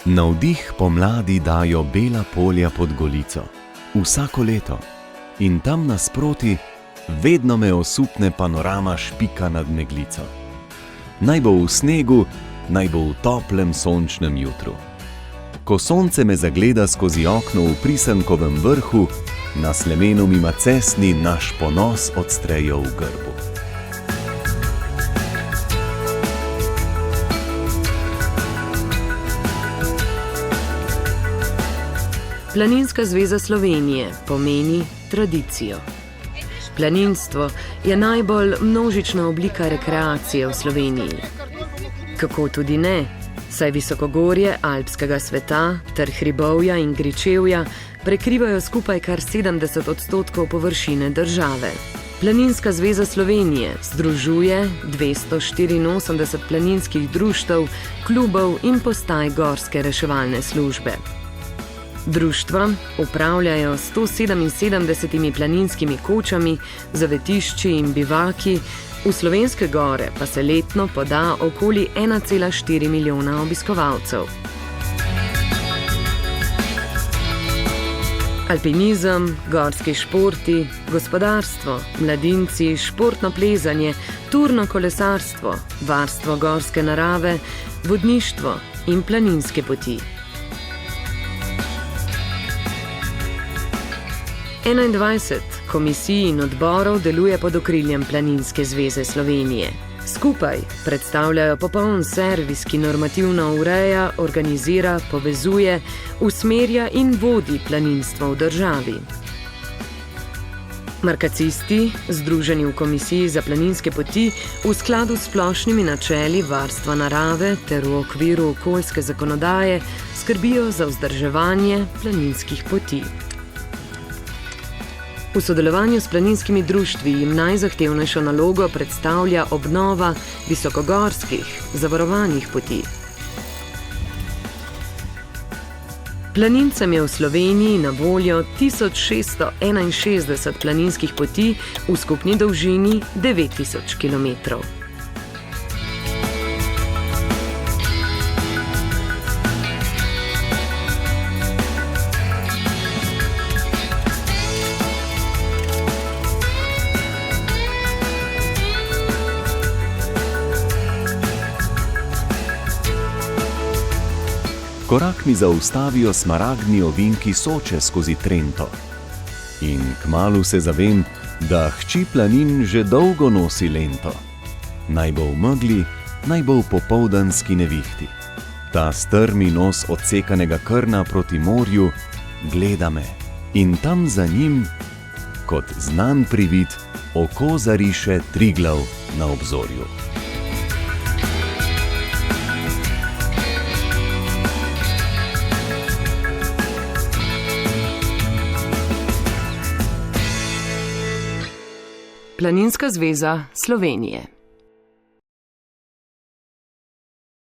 Navdih pomladi dajo bela polja pod Golico, vsako leto. In tam nasproti vedno me osupne panorama Špika nad Meglico. Naj bo v snegu, naj bo v toplem sončnem jutru. Ko sonce me zagleda skozi okno v Prisankovem vrhu, na slemenu mima cesni naš ponos odstrejo v grbu. Planinska zveza Slovenije pomeni tradicijo. Planinstvo je najbolj množična oblika rekreacije v Sloveniji. Kako tudi ne, saj visokogorje alpskega sveta ter hribovja in gričevja prekrivajo skupaj kar 70% površine države. Planinska zveza Slovenije združuje 284 planinskih društev, klubov in postaj gorske reševalne službe. Društva upravljajo 177 planinskimi kočami, zavetišči in bivaki, v slovenske gore pa se letno poda okoli 1,4 milijona obiskovalcev. Alpinizem, gorski športi, gospodarstvo, mladinci, športno plezanje, turno kolesarstvo, varstvo gorske narave, vodništvo in planinske poti. 21 komisij in odborov deluje pod okriljem Planinske zveze Slovenije. Skupaj predstavljajo popoln servis, ki normativno ureja, organizira, povezuje, usmerja in vodi planinstvo v državi. Markacisti, združeni v Komisiji za planinske poti, v skladu s splošnimi načeli varstva narave ter v okviru okoljske zakonodaje skrbijo za vzdrževanje planinskih poti. V sodelovanju s planinskimi društvi jim najzahtevnejšo nalogo predstavlja obnova visokogorskih, zavarovanih poti. Planincem je v Sloveniji na voljo 1661 planinskih poti v skupni dolžini 9000 km. Korak mi zaustavijo smaragdni ovinki Soče skozi Trento. In kmalu se zavem, da hči planin že dolgo nosi lento. Naj bo v megli, naj bo v popoldanski nevihti. Ta strmi nos odsekanega krna proti morju gleda me in tam za njim, kot znan privid, oko zariše Triglav na obzorju. Planinska zveza Slovenije.